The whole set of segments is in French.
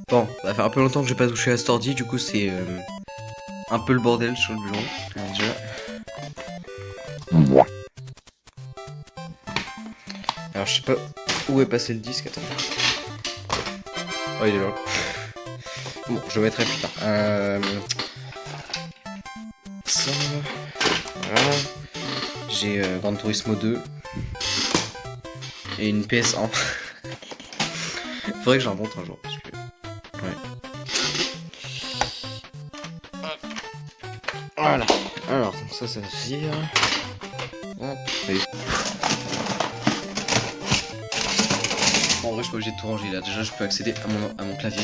Bon, ça fait un peu longtemps que j'ai pas touché à cet ordi, du coup c'est un peu le bordel sur le bureau. Déjà. Alors je sais pas où est passé le disque, attends. Oh il est là. Bon, je le mettrai plus tard. Ça, voilà. J'ai Gran Turismo 2 et une PS1. Faudrait que j'en montre un jour parce que. Ouais. Voilà. Alors, ça va suffire. Hop. Et... En vrai, je suis pas obligé de tout ranger là. Déjà, je peux accéder à mon clavier.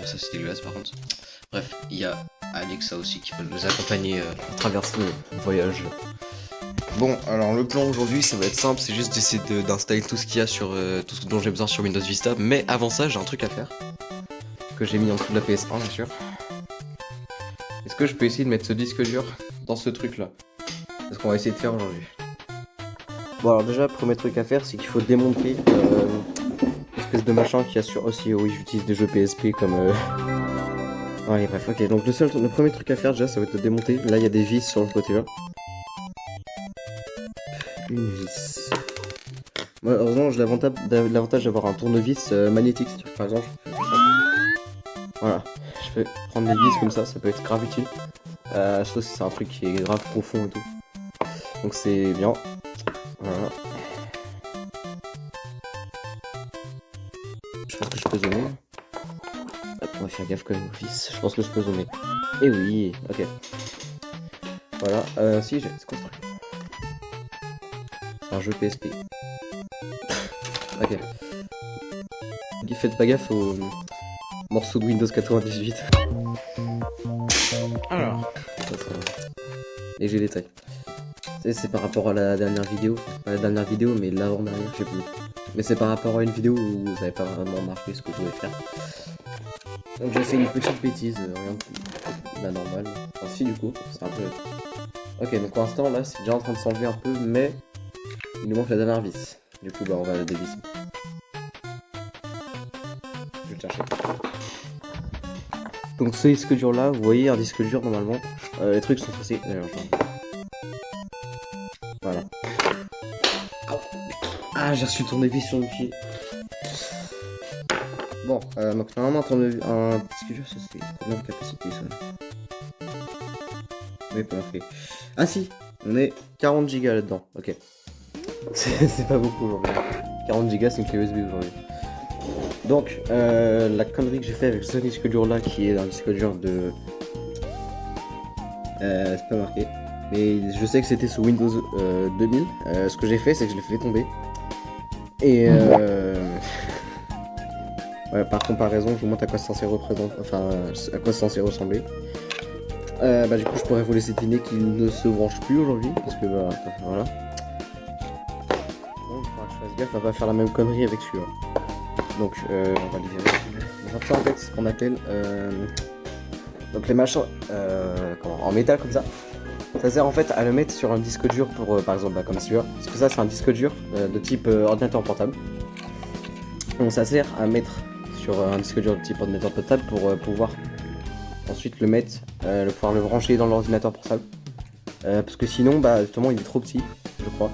Ça, c'est dégueulasse par contre. Bref, il y a Alexa aussi qui peut nous accompagner à travers ce voyage. Bon, alors le plan aujourd'hui, ça va être simple. C'est juste d'essayer d'installer tout ce qu'il y a sur tout ce dont j'ai besoin sur Windows Vista. Mais avant ça, j'ai un truc à faire que j'ai mis en dessous de la PS1, bien sûr. Est-ce que je peux essayer de mettre ce disque dur dans ce truc là? C'est ce qu'on va essayer de faire aujourd'hui. Bon alors déjà, premier truc à faire, c'est qu'il faut démonter l'espèce de machin qu'il y a sur aussi. Oui, j'utilise des jeux PSP comme... Allez bref, ok, donc le premier truc à faire déjà, ça va être de démonter. Là, il y a des vis sur le côté là. Une vis. Moi, heureusement, j'ai l'avantage d'avoir un tournevis magnétique, par exemple. Voilà, je peux prendre des vis comme ça peut être grave utile. Surtout si c'est un truc qui est grave profond et tout. Donc c'est bien. Voilà. Je pense que je peux zoomer. Hop, on va faire gaffe quand même au vis. Je pense que je peux zoomer. Eh oui, ok. Voilà, si j'ai... C'est quoi ce truc? C'est un jeu PSP. Ok. Faites pas gaffe aux morceaux de Windows 98. Alors, léger détail. C'est par rapport à la dernière vidéo. Pas la dernière vidéo, mais l'avant-dernière, je sais plus. Mais c'est par rapport à une vidéo où vous avez pas vraiment remarqué ce que je voulais faire. Donc j'ai fait une petite bêtise, rien de la normale. Enfin si du coup, c'est un peu... Ok, donc pour l'instant là c'est déjà en train de s'enlever un peu, mais il nous manque la dernière vis. Du coup bah on va la dévisser. Je vais le chercher. Donc ce disque dur là, vous voyez un disque dur normalement. Les trucs sont tracés. Voilà. Ah j'ai reçu le tournevis sur le pied. Bon, donc normalement un disque dur, ça c'est combien de capacité ça? Oui, pas marqué. Ah si, on est 40 Go là-dedans, ok. C'est pas beaucoup aujourd'hui. 40 Go c'est une clé USB aujourd'hui. Donc, la connerie que j'ai fait avec ce disque dur là, qui est un disque dur de... c'est pas marqué. Mais je sais que c'était sous Windows 2000. Ce que j'ai fait, c'est que je l'ai fait tomber. Et ouais, par comparaison, je vous montre à quoi c'est censé représenter, enfin à quoi c'est censé ressembler. Bah du coup, je pourrais vous laisser deviner qu'il ne se branche plus aujourd'hui, parce que bah voilà. Donc, il faudra que je fasse gaffe à pas faire la même connerie avec celui-là. Donc, on va le virer. Donc ça, en fait, c'est ce qu'on appelle donc les machins en métal comme ça. Ça sert en fait à le mettre sur un disque dur pour, par exemple, bah, comme celui-là. Parce que ça, c'est un disque dur de type ordinateur portable. Donc ça sert à mettre sur un disque dur de type ordinateur portable pour pouvoir ensuite le mettre, pouvoir le brancher dans l'ordinateur portable. Parce que sinon, bah justement, il est trop petit, je crois,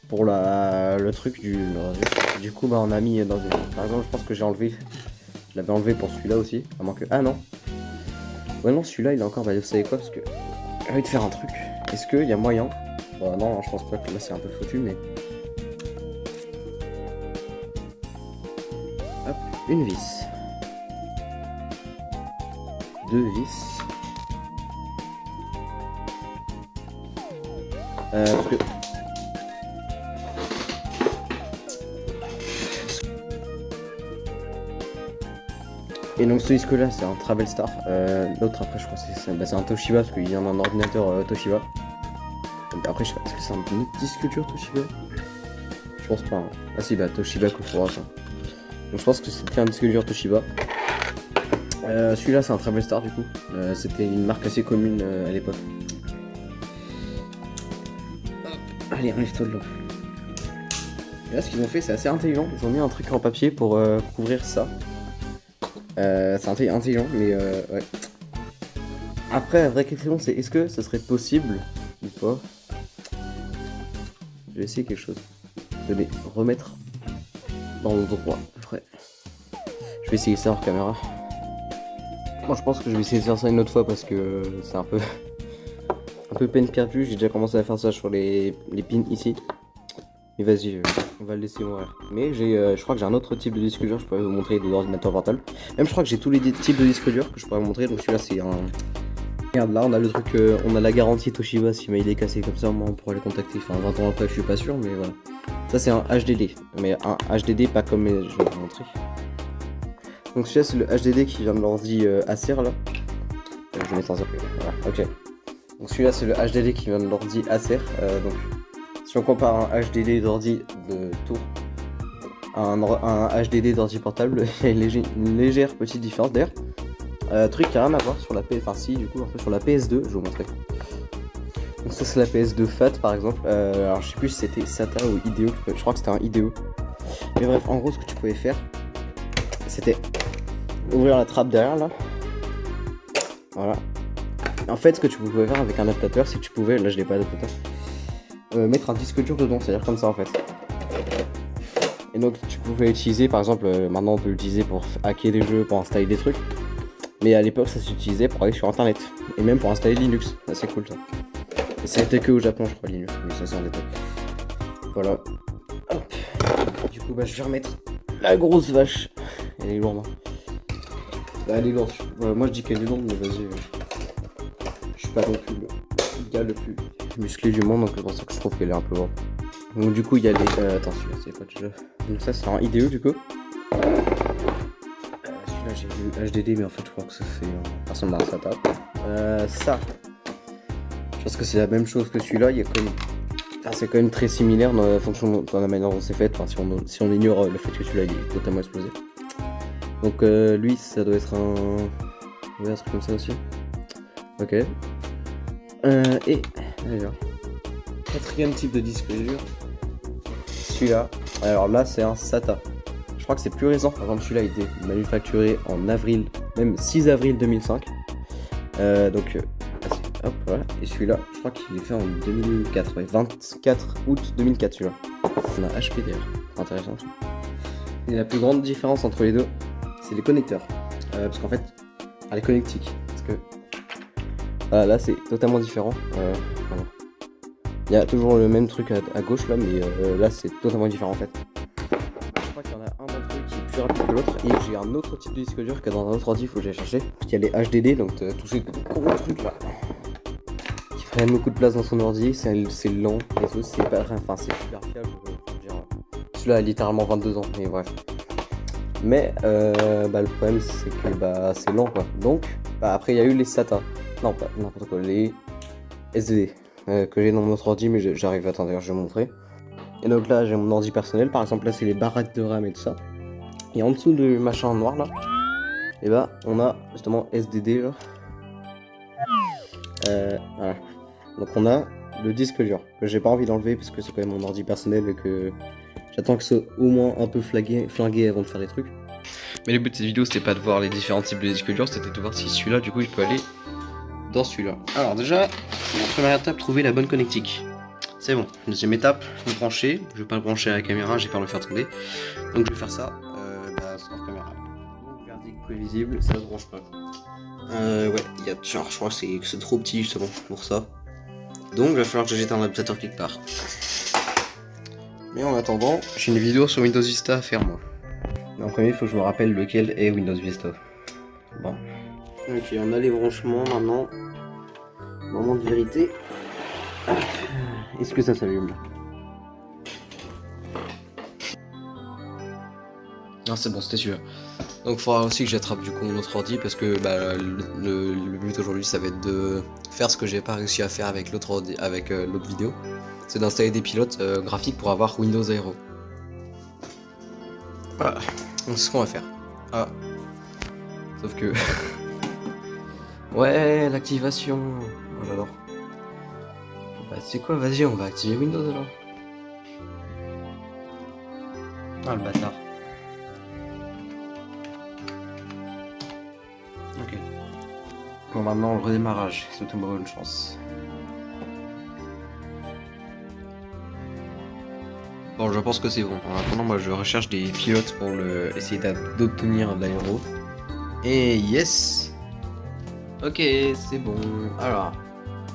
pour le truc du coup, bah on a mis dans une... Par exemple, je pense que j'ai enlevé, je l'avais enlevé pour celui-là aussi, à moins que... Ah non. Ouais non, celui-là, il est encore... Bah vous savez quoi, parce que j'ai envie de faire un truc. Est-ce qu'il y a moyen... Bon non, je pense pas que là c'est un peu foutu, mais... Hop, une vis. Deux vis. Parce que... Et donc ce disque là c'est un Travelstar, l'autre après je crois que c'est un Toshiba parce qu'il y en a un ordinateur Toshiba. Donc après je sais pas, est-ce que c'est un autre disque dur Toshiba? Je pense pas. Hein. Ah si bah Toshiba Corporation. Donc je pense que c'était un disque dur Toshiba. Celui-là c'est un Travelstar du coup. C'était une marque assez commune à l'époque. Allez, arrive-toi de là. Et là ce qu'ils ont fait c'est assez intelligent, ils ont mis un truc en papier pour couvrir ça. C'est intelligent, mais ouais. Après, la vraie question, c'est est-ce que ce serait possible ou pas? Je vais essayer quelque chose. De les remettre dans l'endroit vrai. Je vais essayer ça hors caméra. Moi, je pense que je vais essayer de faire ça une autre fois parce que c'est un peu peine perdue. J'ai déjà commencé à faire ça sur les pins ici. Mais vas-y, on va le laisser mourir. Mais je crois que j'ai un autre type de disque dur. Je pourrais vous montrer de l'ordinateur portable. Même je crois que j'ai tous les types de disques durs que je pourrais vous montrer. Donc celui-là, c'est un... Regarde, là, on a le truc, on a la garantie Toshiba. Si il est cassé comme ça, moi, on pourra les contacter. Enfin, 20 ans après, je suis pas sûr, mais voilà. Ça, c'est un HDD. Mais un HDD pas comme je vais vous montrer. Donc celui-là, c'est le HDD qui vient de l'ordi Acer, là. Je vais mettre en circuit. Voilà, ok. Donc celui-là, c'est le HDD qui vient de l'ordi Acer. Donc, si on compare un HDD d'ordi de tour à un HDD d'ordi portable, il y a une légère petite différence d'ailleurs. Truc qui a rien à voir sur la enfin si, du coup, un peu sur la PS2, je vais vous montrer. Donc ça, c'est la PS2 FAT par exemple. Alors je sais plus si c'était SATA ou IDEO, je crois que c'était un IDEO. Mais bref, en gros, ce que tu pouvais faire, c'était ouvrir la trappe derrière là. Voilà. En fait, ce que tu pouvais faire avec un adaptateur, c'est que tu pouvais, là je l'ai pas d'adaptateur, mettre un disque dur dedans, c'est-à-dire comme ça en fait. Et donc tu pouvais utiliser, par exemple, maintenant on peut l'utiliser pour hacker des jeux, pour installer des trucs. Mais à l'époque ça s'utilisait pour aller sur internet. Et même pour installer Linux, c'est cool ça. Et ça était que au Japon je crois Linux, mais ça c'est en détail. Voilà. Hop. Du coup bah je vais remettre la grosse vache. Elle est lourde. Hein. Bah, elle est lourde. Moi je dis qu'elle est lourde mais vas-y. Je suis pas non plus le gars le plus musclé du monde, donc c'est pour ça que je trouve qu'elle est un peu lourde. Donc du coup il y a les... attends, celui-là c'est quoi déjà? Donc ça c'est un IDE du coup. Celui-là j'ai vu HDD mais en fait je crois que ça fait... personne n'a un SATA. Ça, je pense que c'est la même chose que celui-là, il y a quand même... Enfin, c'est quand même très similaire dans la fonction, dans la manière dont c'est fait, enfin, si on ignore le fait que celui-là il est totalement explosé. Donc lui ça doit être un... Ouais, un truc comme ça aussi. Ok. Et... alors... quatrième type de disque dur. Celui-là. Alors là c'est un SATA. Je crois que c'est plus récent. Par exemple celui-là a été manufacturé en avril, même 6 avril 2005. Donc hop voilà. Et celui-là, je crois qu'il est fait en 2004. Ouais, 24 août 2004 celui-là. On a HP d'ailleurs. Intéressant. Et la plus grande différence entre les deux, c'est les connecteurs. Parce qu'en fait, les connectiques. Parce que voilà, là c'est totalement différent. Voilà. Il y a toujours le même truc à gauche là, mais là c'est totalement différent en fait. Je crois qu'il y en a un d'entre eux qui est plus rapide que l'autre, et j'ai un autre type de disque dur que dans un autre ordi, il faut que j'aille chercher. Parce qu'il y a les HDD, donc tous ces gros trucs là qui prennent beaucoup de place dans son ordi, c'est lent, et tout, c'est pas très, enfin c'est super fiable. Celui-là a littéralement 22 ans, mais bref. Mais le problème c'est que c'est lent quoi. Donc après il y a eu les SATA, non pas n'importe quoi, les SSD. Que j'ai dans mon autre ordi, mais j'arrive, attends d'ailleurs je vais vous montrer. Et donc là j'ai mon ordi personnel, par exemple là c'est les baraques de RAM et tout ça. Et en dessous du machin en noir là, et on a justement SDD là. Voilà. Donc on a le disque dur, que j'ai pas envie d'enlever parce que c'est quand même mon ordi personnel et que j'attends que ce soit au moins un peu flingué avant de faire des trucs. Mais le but de cette vidéo c'était pas de voir les différents types de disques durs, c'était de voir si celui-là du coup il peut aller dans celui-là. Alors déjà, première étape, trouver la bonne connectique. C'est bon. Deuxième étape, le brancher. Je vais pas le brancher à la caméra, j'ai peur de le faire tomber. Donc je vais faire ça sans caméra. Donc verdict prévisible, ça se branche pas. Ouais, il y a genre, je crois que c'est trop petit justement pour ça. Donc il va falloir que je jette un adaptateur quelque part. Mais en attendant, j'ai une vidéo sur Windows Vista à faire moi. Mais en premier, il faut que je me rappelle lequel est Windows Vista. Bon. Ok, on a les branchements maintenant. Moment de vérité. Est-ce que ça s'allume? Non, c'est bon, c'était celui-là. Donc il faudra aussi que j'attrape du coup mon autre ordi parce que le but aujourd'hui ça va être de faire ce que j'ai pas réussi à faire avec l'autre ordi, avec l'autre vidéo. C'est d'installer des pilotes graphiques pour avoir Windows Aero. Voilà. Donc c'est ce qu'on va faire. Ah. Sauf que... ouais, l'activation. Oh, j'adore. Bah tu sais quoi, vas-y, on va activer Windows alors. Ah le bâtard. attend maintenant le redémarrage. Souhaitez-moi bonne chance. Bon, je pense que c'est bon. En attendant, moi je recherche des pilotes pour essayer d'obtenir de l'aéro. Et yes! Ok, c'est bon. Alors,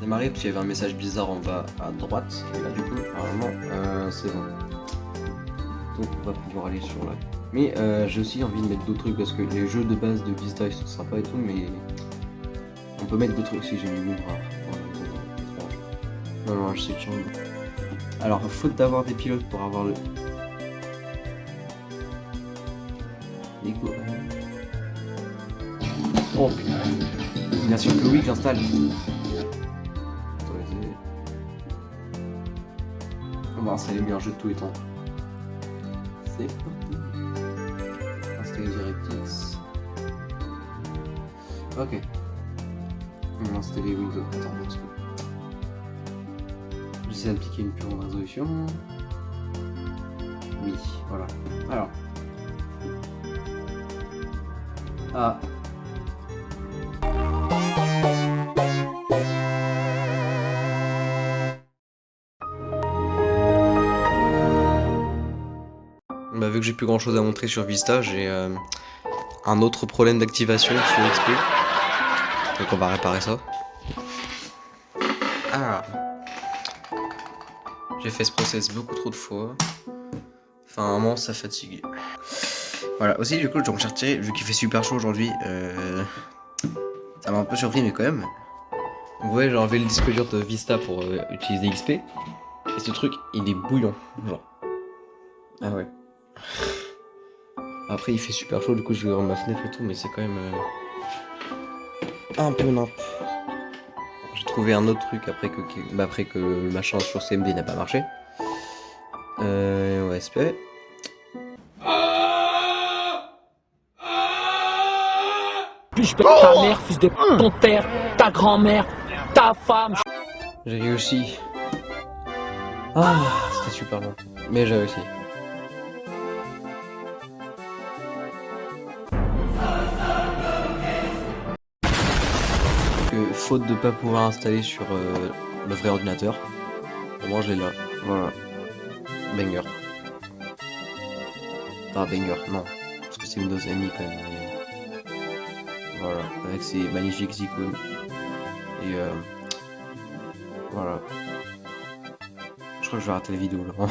démarrer parce qu'il y avait un message bizarre en bas à droite. Et là, du coup, normalement, c'est bon. Donc, on va pouvoir aller sur là. Mais j'ai aussi envie de mettre d'autres trucs parce que les jeux de base de Vista ils sont sympas et tout, mais on peut mettre d'autres trucs si j'ai mis rare. Non, je sais que j'en ai. Alors, faute d'avoir des pilotes pour avoir le. Lego. Oh putain. Bien sûr que oui, que j'installe. On va installer le meilleur jeu de tous les temps. C'est parti. Installer DirectX. Ok. On va installer Windows. Attends, parce que. J'essaie d'appliquer une plus grande résolution. Oui, voilà. Alors. Ah. Bah, vu que j'ai plus grand chose à montrer sur Vista, j'ai un autre problème d'activation sur XP. Donc on va réparer ça. Ah. J'ai fait ce process beaucoup trop de fois. Enfin, à un moment, ça fatigue. Voilà, aussi du coup, je vais retirer, vu qu'il fait super chaud aujourd'hui, ça m'a un peu surpris, mais quand même. Vous voyez, j'ai enlevé le disque dur de Vista pour utiliser XP. Et ce truc, il est bouillant, genre. Ah ouais. Après, il fait super chaud, du coup, je vais ouvrir ma fenêtre et tout, mais c'est quand même un peu nimp. J'ai trouvé un autre truc après que le machin sur CMD n'a pas marché. OSP. Puis je pète ta mère, fils de ton père, ta grand-mère, ta femme. J'ai réussi. Ah, c'était super long. Mais j'ai réussi. Que faute de pas pouvoir installer sur le vrai ordinateur, au moins je l'ai là. Voilà. Banger. Ah, banger, non. Parce que c'est Windows MI quand même. Mais... Voilà. Avec ces magnifiques icônes. Et voilà. Je crois que je vais arrêter la vidéo là.